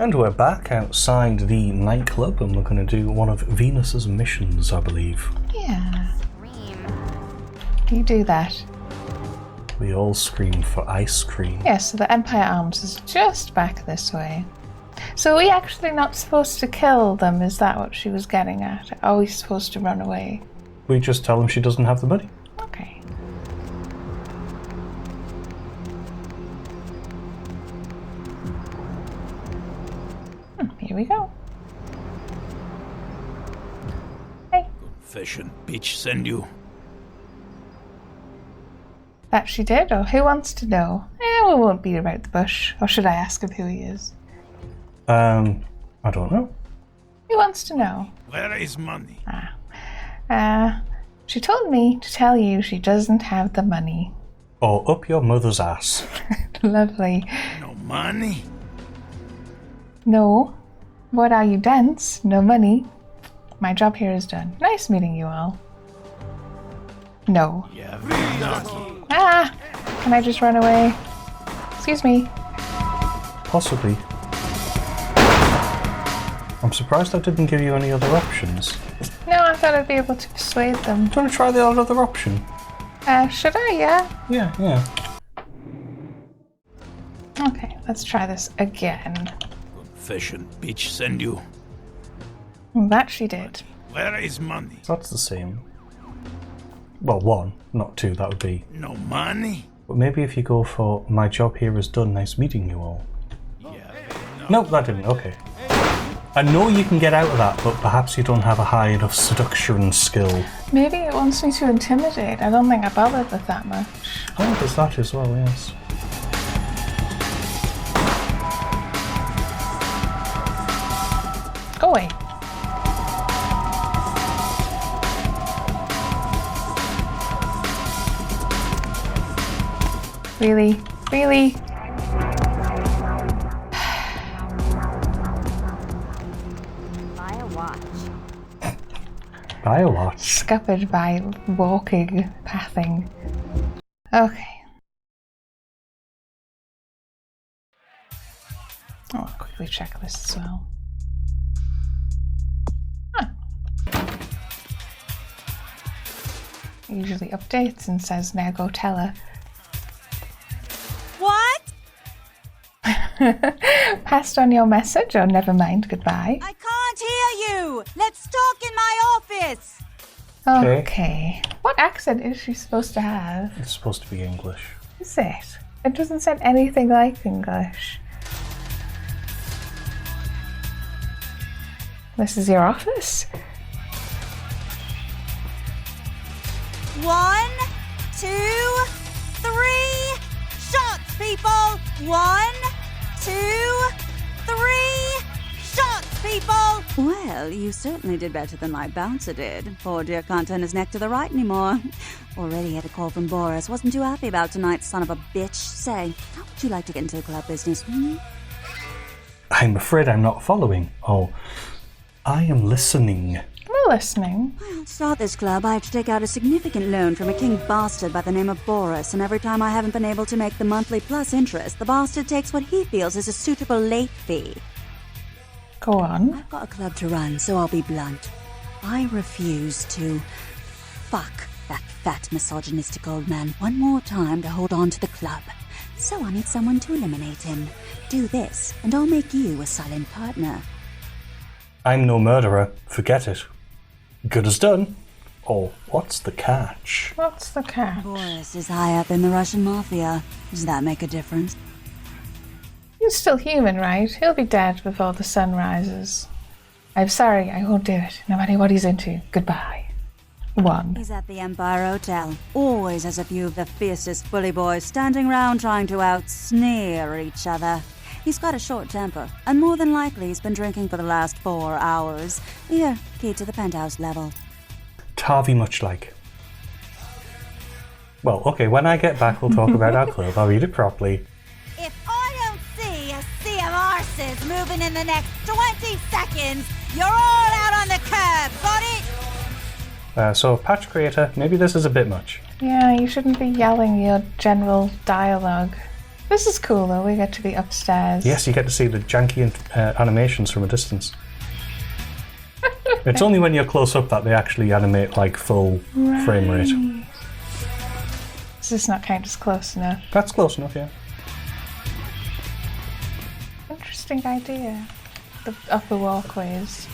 And we're back outside the nightclub and we're going to do one of Venus's missions, I believe. Yeah. You do that. We all scream for ice cream. Yes, so the Empire Arms is just back this way. So are we actually not supposed to kill them? Is that what she was getting at? Are we supposed to run away? We just tell them she doesn't have the money. Okay. Here we go. Hey. Confession, bitch, send you. That she did? Or who wants to know? We won't beat about the bush. Or should I ask him who he is? I don't know. Who wants to know? Where is money? She told me to tell you she doesn't have the money. Or up your mother's ass. Lovely. No money? No. What are you, dense? No money. My job here is done. Nice meeting you all. No. Yeah, very lucky. Can I just run away? Excuse me. Possibly. I'm surprised I didn't give you any other options. No, I thought I'd be able to persuade them. Do you want to try the other option? Should I? Yeah. Yeah. Okay, let's try this again. Confession, bitch, send you. That she did. Where is money? That's the same. Well, 1, not 2, that would be. No money? But maybe if you go for my job here is done, nice meeting you all. Yeah. Nope, that didn't, okay. I know you can get out of that, but perhaps you don't have a high enough seduction skill. Maybe it wants me to intimidate. I don't think I bothered with that much. Oh, there's that as well, yes. Go away. Really? Really? Buy a watch. Scuppered by walking, pathing. Okay. I'll quickly check this as well. It usually updates and says, now go tell her. What? Passed on your message, or never mind, goodbye. I can't hear you! Let's talk in my office! Okay. What accent is she supposed to have? It's supposed to be English. Is it? It doesn't sound anything like English. This is your office? 1, 2, 3, shots, people! 1, 2, 3, shots, people! Well, you certainly did better than my bouncer did. Poor dear can't turn his neck to the right anymore. Already had a call from Boris. Wasn't too happy about tonight's son of a bitch. Say, how would you like to get into the club business, I'm afraid I'm not following. Oh, I am listening. We're listening. Well, to start this club, I have to take out a significant loan from a king bastard by the name of Boris, and every time I haven't been able to make the monthly plus interest, the bastard takes what he feels is a suitable late fee. Go on. I've got a club to run, so I'll be blunt. I refuse to fuck that fat misogynistic old man one more time to hold on to the club. So I need someone to eliminate him. Do this, and I'll make you a silent partner. I'm no murderer. Forget it. Good as done. Or what's the catch? What's the catch? Boris is high up in the Russian mafia. Does that make a difference? He's still human, right? He'll be dead before the sun rises. I'm sorry, I won't do it, no matter what he's into. Goodbye. 1. He's at the Empire Hotel. Always has a few of the fiercest bully boys standing round trying to out-sneer each other. He's got a short temper, and more than likely he's been drinking for the last 4 hours. Here, key to the penthouse level. Tarvey much like. Well, okay, when I get back we'll talk about our club. I'll read it properly. If I don't see a sea of arses moving in the next 20 seconds, you're all out on the curb, got it? So, patch creator, maybe this is a bit much. Yeah, you shouldn't be yelling your general dialogue. This is cool though, we get to be upstairs. Yes, you get to see the janky animations from a distance. It's only when you're close up that they actually animate like full frame rate. Is this not kind of close enough? That's close enough, yeah. Interesting idea. The upper walkways.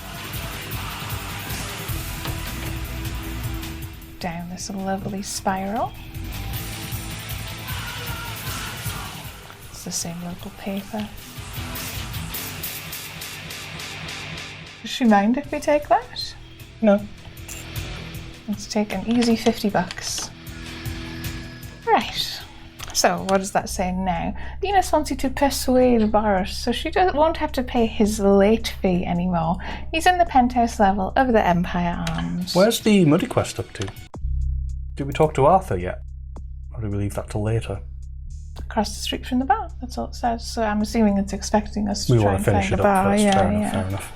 Down this lovely spiral. It's the same local paper. Does she mind if we take that? No. Let's take an easy $50. Right. So, what does that say now? Venus wants you to persuade Boris, so she won't have to pay his late fee anymore. He's in the penthouse level of the Empire Arms. Where's the Muddy Quest up to? Did we talk to Arthur yet? Or do we leave that till later? Across the street from the bar, that's all it says. So I'm assuming it's expecting us to We try want and to finish find it the up bar. first. Yeah, Fair enough, yeah. fair enough.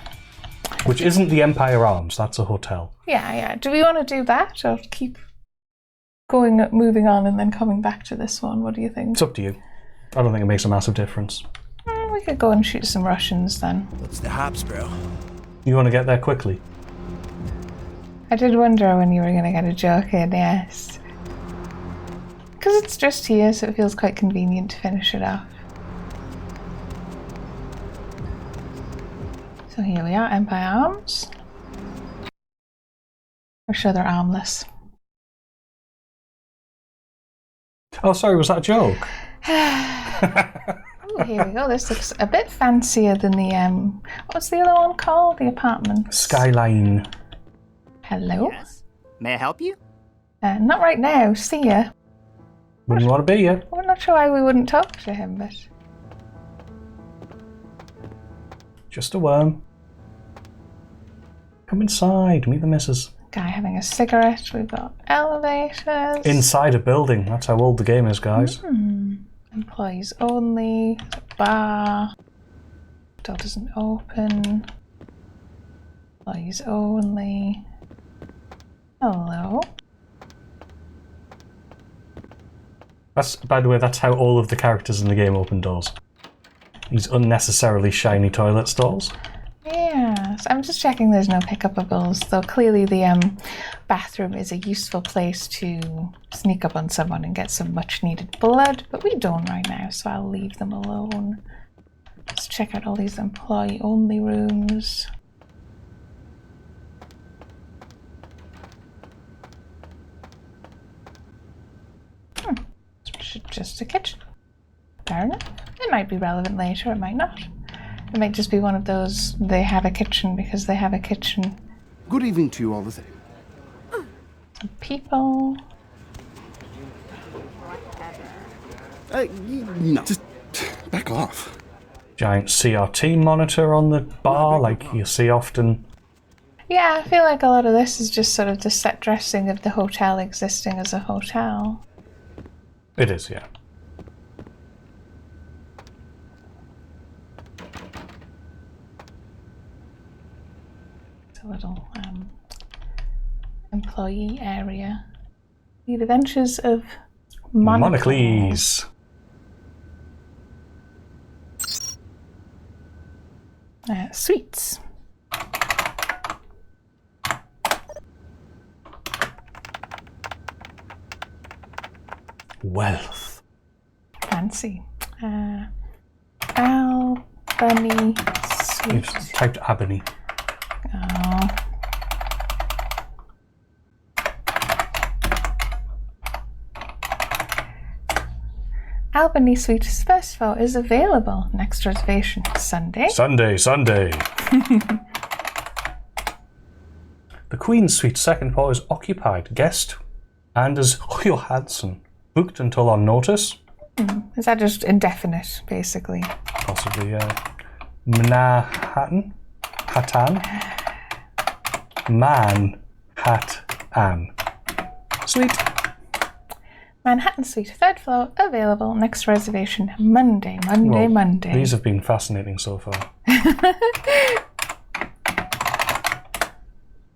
Which isn't the Empire Arms, that's a hotel. Yeah, yeah. Do we want to do that or keep moving on and then coming back to this one? What do you think? It's up to you. I don't think it makes a massive difference. We could go and shoot some Russians then. What's the hops, bro? You want to get there quickly? I did wonder when you were going to get a joke in, yes. Because it's just here, so it feels quite convenient to finish it off. So here we are, Empire Arms. I'm sure they're armless. Oh, sorry, was that a joke? Oh, here we go. This looks a bit fancier than the, what's the other one called? The apartment. Skyline. Hello? Yes. May I help you? Not right now. See ya. Wouldn't want to be you. I'm not sure why we wouldn't talk to him, but... Just a worm. Come inside, meet the missus. Guy having a cigarette. We've got elevators. Inside a building, that's how old the game is, guys. Employees only. Bar. Door doesn't open. Employees only. Hello. That's, by the way, that's how all of the characters in the game open doors. These unnecessarily shiny toilet stalls. Yes, I'm just checking there's no pickupables, though clearly the bathroom is a useful place to sneak up on someone and get some much needed blood, but we don't right now, so I'll leave them alone. Let's check out all these employee only rooms. Just a kitchen. Fair enough. It might be relevant later, it might not. It might just be one of those, they have a kitchen because they have a kitchen. Good evening to you all the same. Some people. No. Just back off. Giant CRT monitor on the bar, like you see often. Yeah, I feel like a lot of this is just sort of the set dressing of the hotel existing as a hotel. It is, yeah. It's a little employee area. The Adventures of Monocles. Sweets. Wealth. Fancy. Albany You've Sweet. typed Albany. Oh. Albany Suite's first floor is available. Next reservation Sunday. Sunday. The Queen's Suite second floor is occupied. Guest Anders Johansson. Booked until on notice. Is that just indefinite, basically? Possibly, Manhattan? Manhattan. Sweet. Manhattan Suite, third floor, available. Next reservation Monday. Well, Monday. These have been fascinating so far.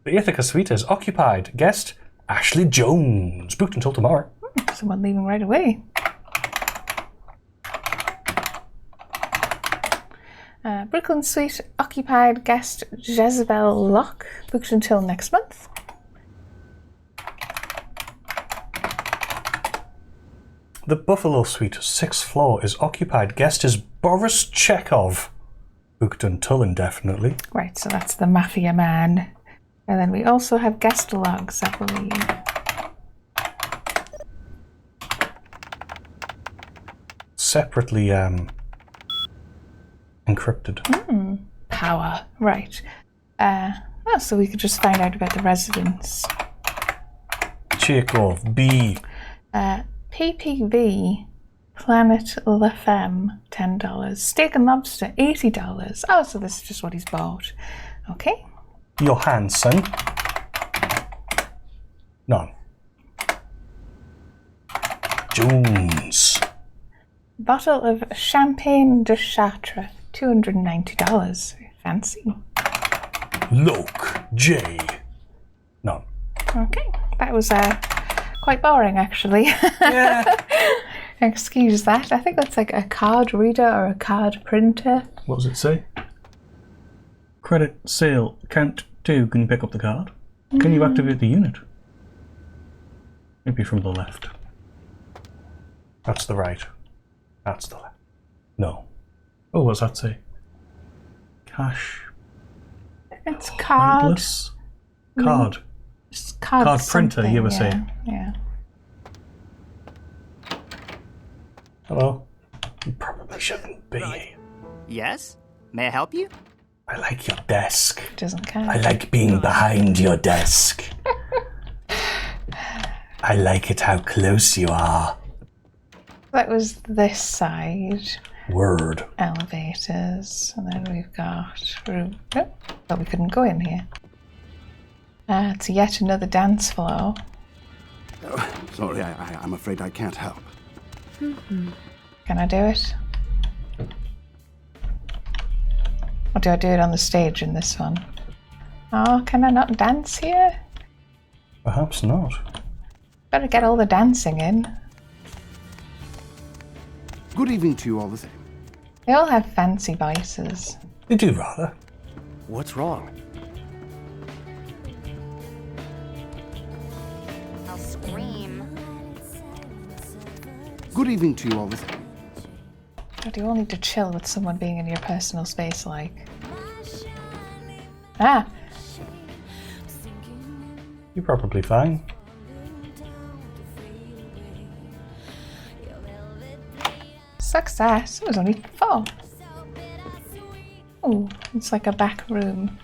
The Ithaca Suite is occupied. Guest Ashley Jones. Booked until tomorrow. Someone leaving right away. Brooklyn Suite occupied guest Jezebel Locke, booked until next month. The Buffalo Suite, 6th floor, is occupied. Guest is Boris Chekhov, booked until indefinitely. Right, so that's the Mafia Man. And then we also have guest logs, I believe. Separately encrypted. Power, right. So we could just find out about the residents. Chekhov, B. PPV, Planet La Femme, $10. Steak and Lobster, $80. Oh, so this is just what he's bought. Okay. Johansson. None. Jones. Bottle of Champagne de Chartres, $290. Fancy. Loke, J. None. Okay, that was quite boring actually. Yeah. Excuse that. I think that's like a card reader or a card printer. What does it say? Credit sale count 2. Can you pick up the card? Can you activate the unit? Maybe from the left. That's the right. That's the left. No. Oh, what's that say? Cash. It's card. Pointless. Card. It's card printer, something, you were yeah, saying. Yeah. Hello. You probably shouldn't be here. Yes? May I help you? I like your desk. Doesn't count. I like being behind your desk. I like it how close you are. That was this side. Word. Elevators. And then we've got room. Oh, thought we couldn't go in here. It's yet another dance floor. Sorry, I'm afraid I can't help. Can I do it? Or do I do it on the stage in this one? Oh, can I not dance here? Perhaps not. Better get all the dancing in. Good evening to you all the same. They all have fancy vices. Did you rather? What's wrong? I'll scream. Good evening to you all the same. But you all need to chill with someone being in your personal space, like. Ah! You're probably fine. Success! It was only 4. Oh, it's like a back room.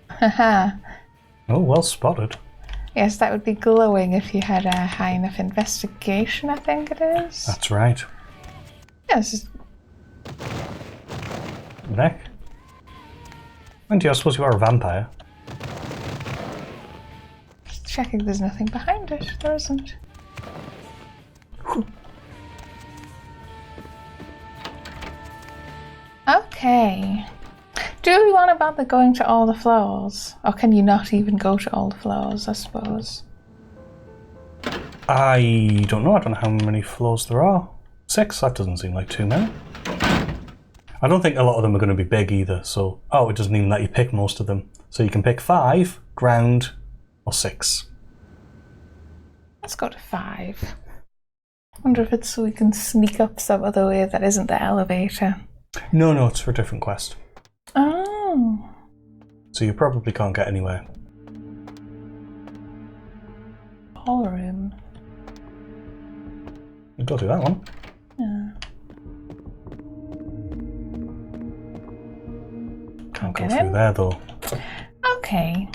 Haha. Oh, well spotted. Yes, that would be glowing if you had a high enough investigation, I think it is. That's right. Yes. Neck. And I suppose you are a vampire. Just checking there's nothing behind it. There isn't. Okay. Do we want to bother going to all the floors? Or can you not even go to all the floors, I suppose? I don't know. I don't know how many floors there are. 6? That doesn't seem like too many. I don't think a lot of them are going to be big either. So, oh, it doesn't even let you pick most of them. So you can pick 5, ground, or 6. Let's go to 5. Wonder if it's so we can sneak up some other way that isn't the elevator. No, it's for a different quest. Oh. So you probably can't get anywhere. Ballroom. You go do that one. Yeah. Can't go get through in. there though. Okay.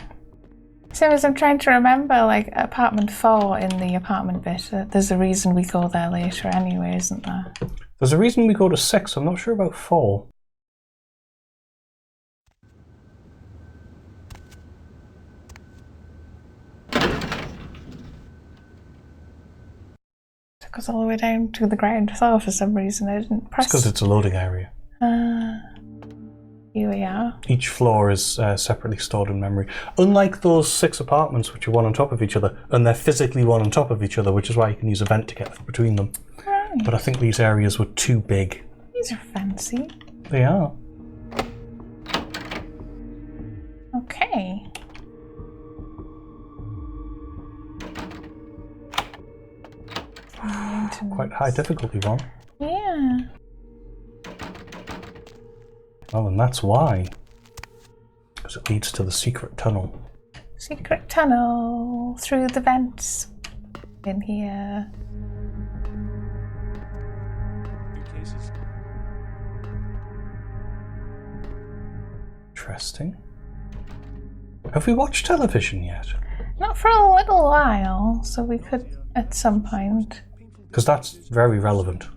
Same as I'm trying to remember, like, apartment 4 in the apartment bit. There's a reason we go there later anyway, isn't there? There's a reason we go to 6. I'm not sure about 4. Took us all the way down to the ground floor for some reason. I didn't press. It's because it's a loading area. Here we are. Each floor is separately stored in memory. Unlike those 6 apartments, which are one on top of each other, and they're physically one on top of each other, which is why you can use a vent to get between them. Right. Nice. But I think these areas were too big. These are fancy. They are. Okay. Quite high difficulty one. Yeah. Oh, and that's why. Because it leads to the secret tunnel. Secret tunnel through the vents in here. Interesting. Have we watched television yet? Not for a little while, so we could at some point. Because that's very relevant.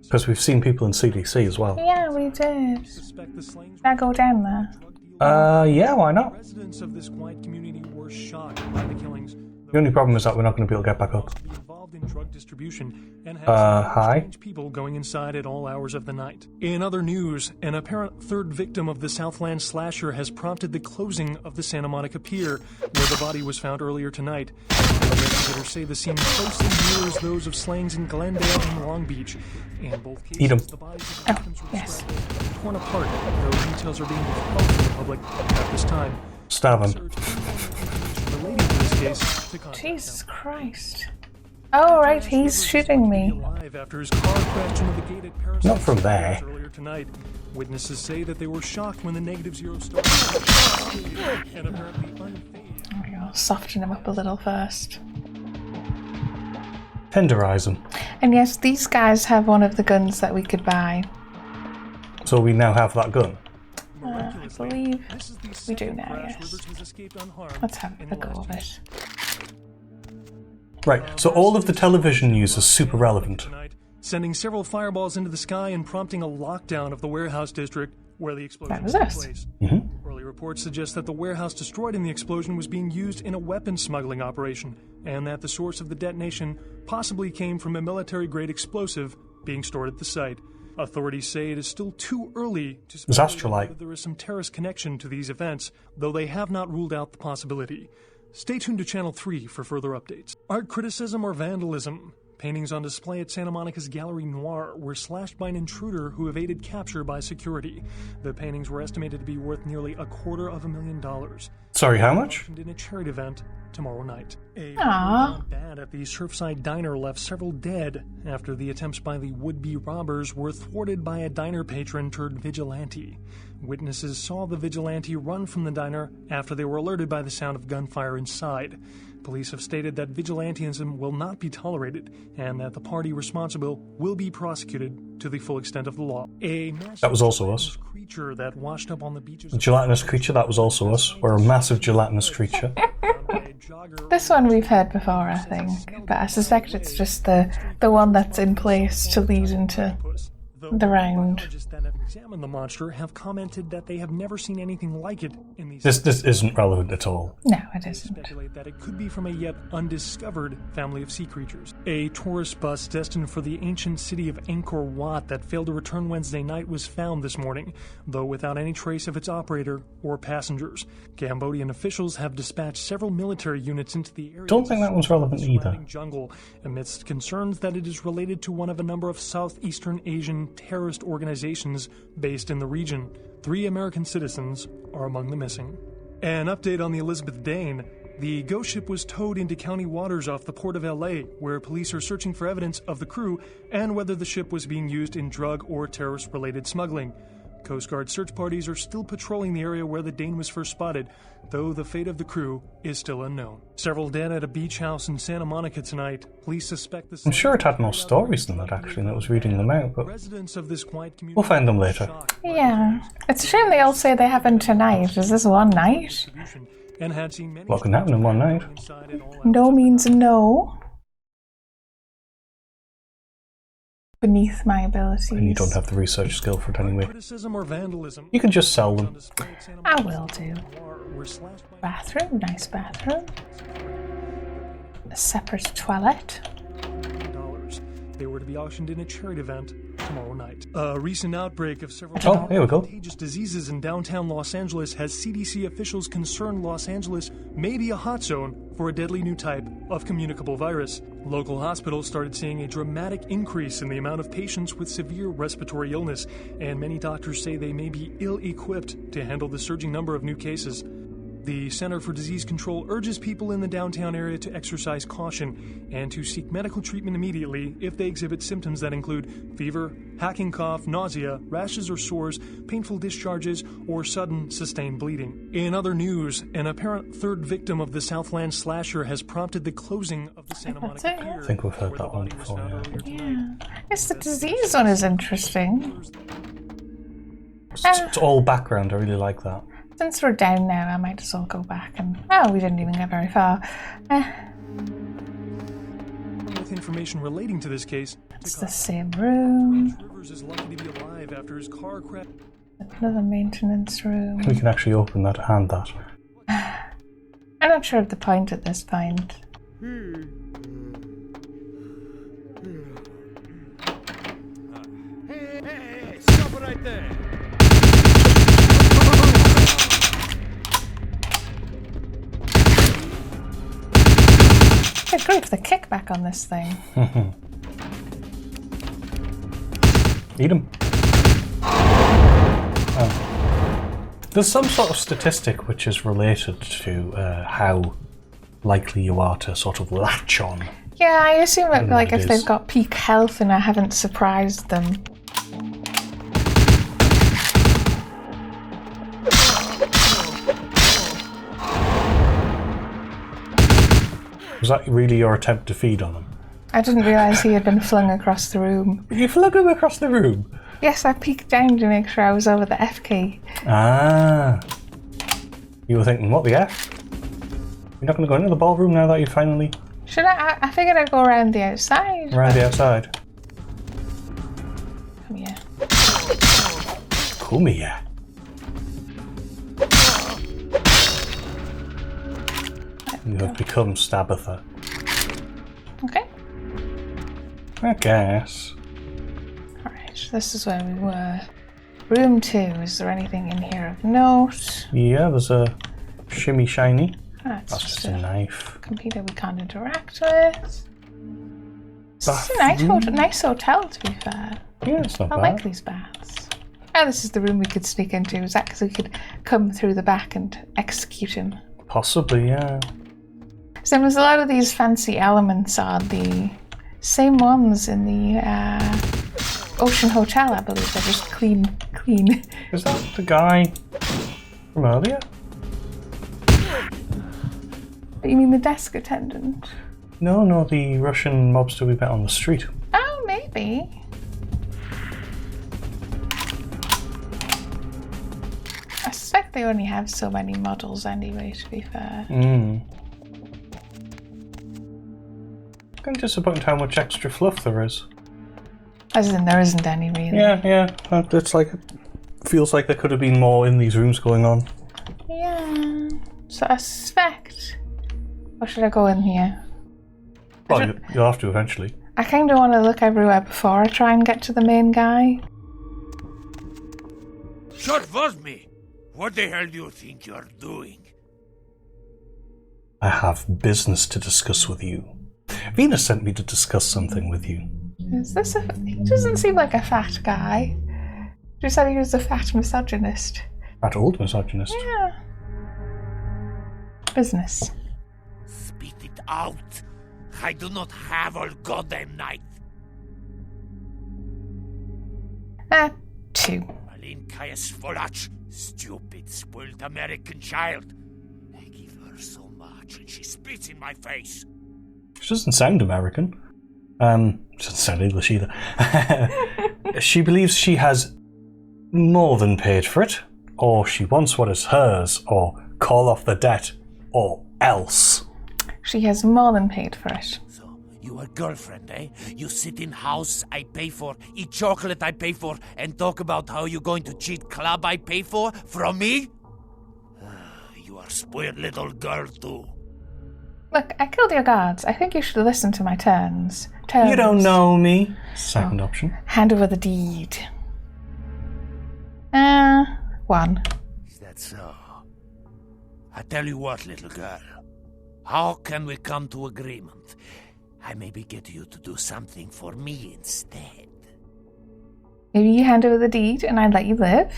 Because we've seen people in CDC as well. Yeah, we did. Should I go down there? Yeah, why not? Residents of this quiet community were shocked by the killings. The only problem is that we're not going to be able to get back up. Involved in drug distribution and hi? strange people going inside at all hours of the night. In other news, an apparent third victim of the Southland slasher has prompted the closing of the Santa Monica Pier, where the body was found earlier tonight. Investigators say the scene closely mirrors those of slayings in Glendale and Long Beach. In both cases, Eat 'em. the bodies of the victims were described torn apart. No details are being disclosed to the public at this time. Stab him. Relating to this case, to contact Jesus Christ. Oh, right, he's shooting me. alive after his car crashed into the gate at Paris Not from there. earlier tonight. Witnesses say that they were shocked when the -0 started and apparently unfazed. There we go. Soften him up a little first. Tenderize them. And yes, these guys have one of the guns that we could buy. So we now have that gun. I believe we do now, yes. Let's have a go of it. Right, so all of the television news is super relevant. Sending several fireballs into the sky and prompting a lockdown of the warehouse district where the explosion That was took us. place. Mm-hmm. Early reports suggest that the warehouse destroyed in the explosion was being used in a weapons smuggling operation, and that the source of the detonation possibly came from a military-grade explosive being stored at the site. Authorities say it is still too early to speculate Astrolite. whether there is some terrorist connection to these events, though they have not ruled out the possibility. Stay tuned to Channel 3 for further updates. Art criticism or vandalism? Paintings on display at Santa Monica's Gallery Noir were slashed by an intruder who evaded capture by security. The paintings were estimated to be worth nearly $250,000. Sorry, how much? In a charity event tomorrow night. A Aww. bad at the Surfside Diner left several dead after the attempts by the would-be robbers were thwarted by a diner patron turned vigilante. Witnesses saw the vigilante run from the diner after they were alerted by the sound of gunfire inside. Police have stated that vigilantism will not be tolerated and that the party responsible will be prosecuted to the full extent of the law. That was also us. Creature that washed up on the beaches. A gelatinous creature, that was also us. We're a massive gelatinous creature. This one we've heard before, I think, but I suspect it's just the one that's in place to lead into the round. Biologists that have examined the monster have commented that they have never seen anything like it in these. This isn't relevant at all. No, it isn't. Speculate that it could be from a yet undiscovered family of sea creatures. A tourist bus destined for the ancient city of Angkor Wat that failed to return Wednesday night was found this morning, though without any trace of its operator or passengers. Cambodian officials have dispatched several military units into the area. Don't think that one's relevant either. Jungle, amidst concerns that it is related to one of a number of Southeastern Asian terrorist organizations based in the region. 3 American citizens are among the missing. An update on the Elizabeth Dane. The ghost ship was towed into county waters off the port of LA, where police are searching for evidence of the crew and whether the ship was being used in drug or terrorist-related smuggling. Coast Guard search parties are still patrolling the area where the Dane was first spotted, though the fate of the crew is still unknown. Several dead at a beach house in Santa Monica tonight. Police suspect the. I'm sure it had more stories than that, actually, and I was reading them out, but Residents of this quiet community we'll find them later. Yeah. It's a shame they all say they happen tonight. Is this one night? And had seen many What can happen in one night? inside at all No means no. Beneath my abilities. And you don't have the research skill for it anyway. criticism or vandalism. You can just sell them. I will do. Were slashed by Bathroom, nice bathroom. A separate toilet. $1. They were to be auctioned in a charity event tomorrow night. A recent outbreak of several Oh, here we go. contagious diseases in downtown Los Angeles has CDC officials concerned Los Angeles may be a hot zone for a deadly new type of communicable virus. Local hospitals started seeing a dramatic increase in the amount of patients with severe respiratory illness, and many doctors say they may be ill-equipped to handle the surging number of new cases. The Center for Disease Control urges people in the downtown area to exercise caution and to seek medical treatment immediately if they exhibit symptoms that include fever, hacking cough, nausea, rashes or sores, painful discharges, or sudden sustained bleeding. In other news, an apparent third victim of the Southland slasher has prompted the closing of the Santa Monica That's it, yeah. Pier. I think we've heard where the that one body was before, found yeah. earlier tonight. Yeah. I guess the disease one is interesting. It's all background, I really like that. Since we're down now, I might as well go back and... Oh, we didn't even get very far. With information relating to this case, It's the same room. Rivers is lucky to be alive after his car crash. Another maintenance room. We can actually open that and that. I'm not sure of the point at this point. Hey, stop right there. Good grief, the kickback on this thing. Eat him. Oh. There's some sort of statistic which is related to how likely you are to sort of latch on. Yeah, I assume that, know like, what if it they've is. got peak health and I haven't surprised them. Was that really your attempt to feed on him? I didn't realise he had been flung across the room. You flung him across the room? Yes, I peeked down to make sure I was over the F key. Ah. You were thinking, what the F? You're not going to go into the ballroom now that you finally... Should I figured I'd go around the outside. around the outside. Come here. Come here. You have become Stabitha. Okay. I guess. Alright, this is where we were. Room 2. Is there anything in here of note? Yeah, there's a shimmy shiny. That's That's just a knife. computer we can't interact with. It's a Bathroom? nice hotel, to be fair. Yeah, it's not I bad. like these baths. Oh, this is the room we could sneak into. Is that because we could come through the back and execute him? Possibly, yeah. So there's a lot of these fancy elements are the same ones in the Ocean Hotel, I believe. They're just clean. Is that the guy from earlier? You mean the desk attendant? No, the Russian mobster we met on the street. Oh, maybe. I suspect they only have so many models anyway, to be fair. Kind of disappointed how much extra fluff there is. As in, there isn't any, really. Yeah. It's like, it feels like there could have been more in these rooms going on. Yeah. So I suspect... Or should I go in here? Well, you'll have to eventually. I kind of want to look everywhere before I try and get to the main guy. Shut was me. What the hell do you think you're doing? I have business to discuss with you. Venus sent me to discuss something with you. Is this a... He doesn't seem like a fat guy. You said he was a fat misogynist. That old misogynist. Yeah. Business. Spit it out. I do not have all goddamn night. 2. Malinkaya Svolach, stupid, spoiled American child. I give her so much and she spits in my face. She doesn't sound American. She doesn't sound English either. She believes she has more than paid for it, or she wants what is hers, or call off the debt, or else. She has more than paid for it. So, you a girlfriend, eh? You sit in house I pay for, eat chocolate I pay for, and talk about how you going to cheat club I pay for from me? You are spoiled little girl too. Look, I killed your guards. I think you should listen to my turns. You don't know me. Second option. Hand over the deed. 1. Is that so? I tell you what, little girl. How can we come to agreement? I maybe get you to do something for me instead. Maybe you hand over the deed and I'd let you live.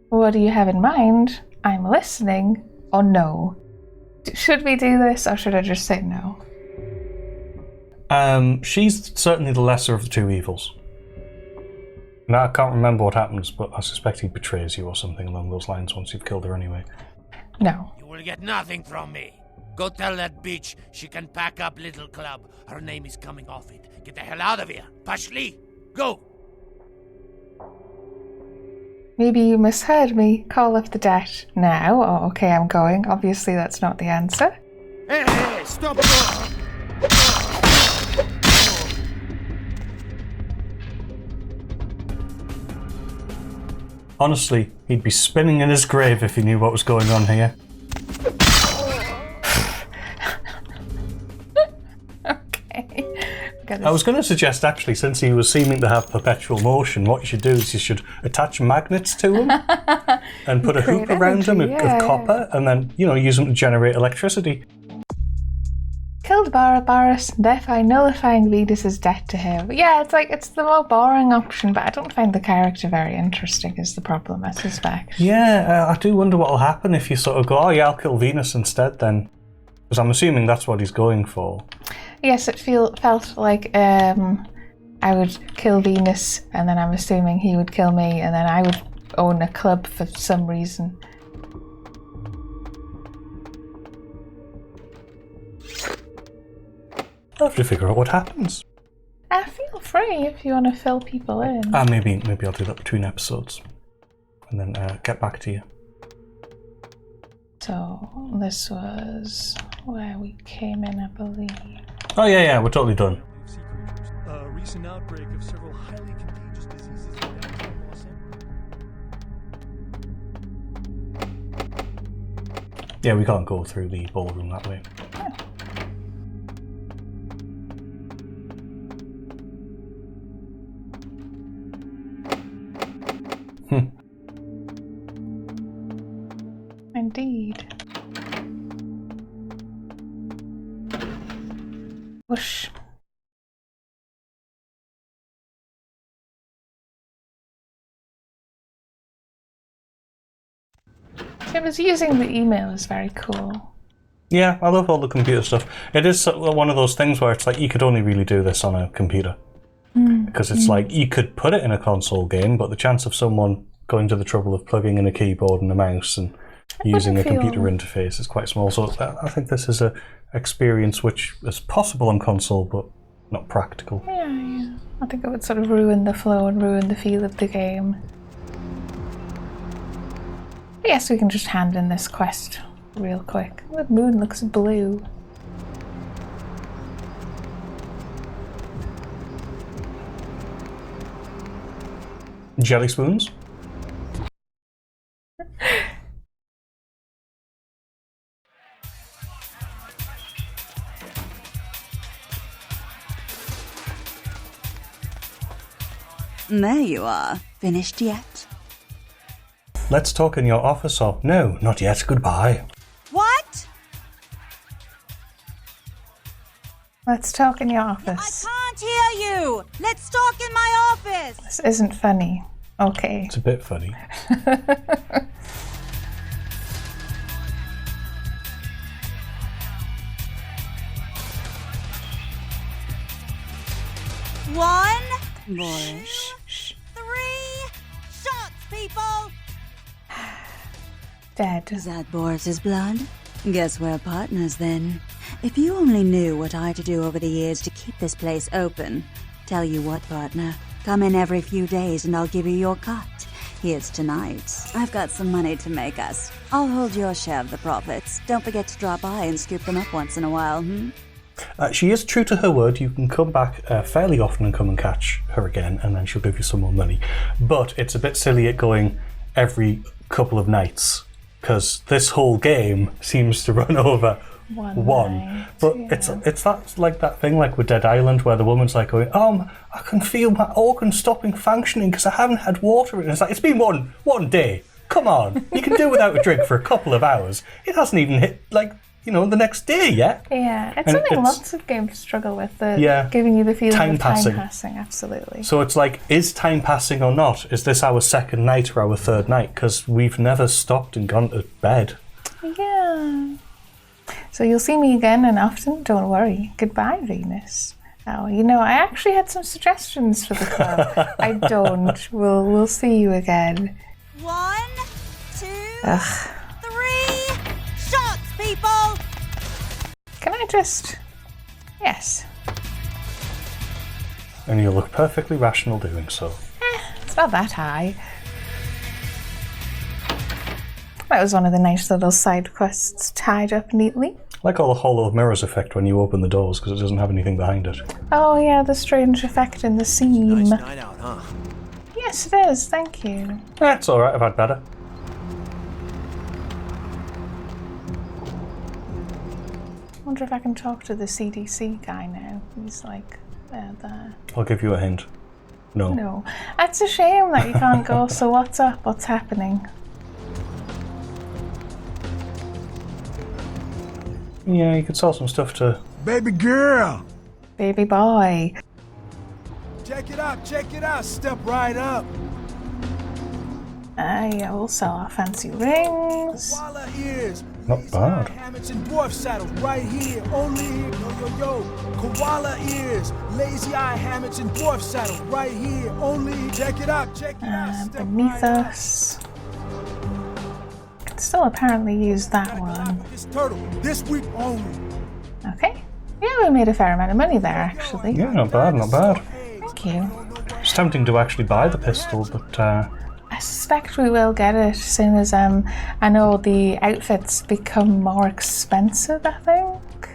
What do you have in mind? I'm listening. Or no? Should we do this or should I just say no? She's certainly the lesser of the two evils. Now, I can't remember what happens, but I suspect he betrays you or something along those lines once you've killed her anyway. No. You will get nothing from me. Go tell that bitch she can pack up little club. Her name is coming off it. Get the hell out of here. Pashli, go. Maybe you misheard me. Call off the debt now. Oh, okay, I'm going. Obviously, that's not the answer. Hey, stop. Honestly, he'd be spinning in his grave if he knew what was going on here. I was going to suggest, actually, since he was seeming to have perpetual motion, what you should do is you should attach magnets to him and put a hoop around him of copper and then, use them to generate electricity. Killed Boris, thereby nullifying Venus's debt to him. Yeah, it's the more boring option, but I don't find the character very interesting is the problem, I suspect. Yeah, I do wonder what will happen if you sort of go, oh yeah, I'll kill Venus instead then. Because I'm assuming that's what he's going for. Yes, it felt like I would kill Venus, and then I'm assuming he would kill me, and then I would own a club for some reason. I'll have to figure out what happens. Feel free if you want to fill people in. Maybe I'll do that between episodes, and then get back to you. So this was where we came in, I believe. Oh yeah, we're totally done. A recent outbreak of several highly contagious diseases in downtown Los Angeles. Yeah, we can't go through the ballroom that way. Indeed. Whoosh. It was using the email is very cool. Yeah, I love all the computer stuff. It is one of those things where it's like you could only really do this on a computer. Because it's like you could put it in a console game, but the chance of someone going to the trouble of plugging in a keyboard and a mouse and using a computer interface is quite small. So I think this is a experience which is possible on console, but not practical. Yeah. I think it would sort of ruin the flow and ruin the feel of the game. I guess we can just hand in this quest real quick. The moon looks blue. Jelly spoons? There you are. Finished yet? Let's talk in your office, or no, not yet. Goodbye. What? Let's talk in your office. I can't hear you. Let's talk in my office. This isn't funny. Okay. It's a bit funny. One, Boris. 3 shots, people. Dead. Is that Boris's blood? Guess we're partners then. If you only knew what I had to do over the years to keep this place open. Tell you what, partner. Come in every few days and I'll give you your cut. Here's tonight. I've got some money to make us. I'll hold your share of the profits. Don't forget to drop by and scoop them up once in a while, She is true to her word. You can come back fairly often and come and catch her again, and then she'll give you some more money. But it's a bit silly at going every couple of nights, because this whole game seems to run over One. But it's that like that thing like with Dead Island where the woman's like going, I can feel my organs stopping functioning because I haven't had water. And it's like, it's been one day. Come on, you can do without a drink for a couple of hours. It hasn't even hit the next day yet. Yeah, it's something lots of games struggle with. Giving you the feeling time of passing. time passing. Absolutely. So it's like, is time passing or not? Is this our second night or our third night? Because we've never stopped and gone to bed. Yeah. So you'll see me again and often. Don't worry. Goodbye, Venus. Oh, I actually had some suggestions for the club. I don't. We'll see you again. 1, 2, 3, shots, people! Can I just... Yes. And you look perfectly rational doing so. It's not that high. That was one of the nice little side quests tied up neatly. Like all the Hollow of Mirrors effect when you open the doors because it doesn't have anything behind it. Oh yeah, the strange effect in the seam. Nice night out, huh? Yes, it is. Thank you. It's alright, I've had better. I wonder if I can talk to the CDC guy now. He's like, there. I'll give you a hint. No. No. It's a shame that you can't go, so what's up? What's happening? Yeah, you could sell some stuff to... Baby girl! Baby boy. Check it out, step right up. Yeah, we'll sell our fancy rings. Koala ears. Not bad. Hammocks and dwarf saddles right here, only here. Yo. Koala ears, lazy eye hammocks and dwarf saddles right here, only here. Check it out, step Beneath right up. us. Can still apparently use that one. This turtle, this week only. Okay. Yeah, we made a fair amount of money there, actually. Yeah, not bad. Thank you. It's tempting to actually buy the pistol, but I suspect we will get it as soon as I know the outfits become more expensive, I think.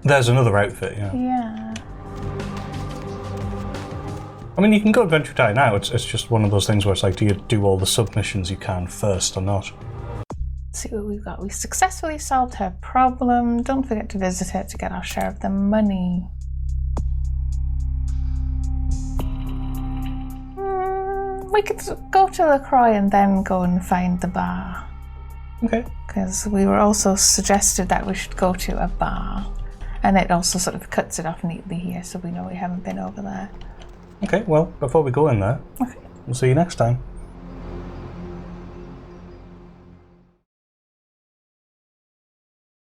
there's another outfit, yeah. Yeah. I mean, you can go Adventure Time now, it's just one of those things where it's like, do you do all the submissions you can first or not? Let's see what we've got. We successfully solved her problem. Don't forget to visit it to get our share of the money. We could go to LaCroix and then go and find the bar. Okay. Because we were also suggested that we should go to a bar. And it also sort of cuts it off neatly here, so we know we haven't been over there. Okay, well, before we go in there, we'll see you next time.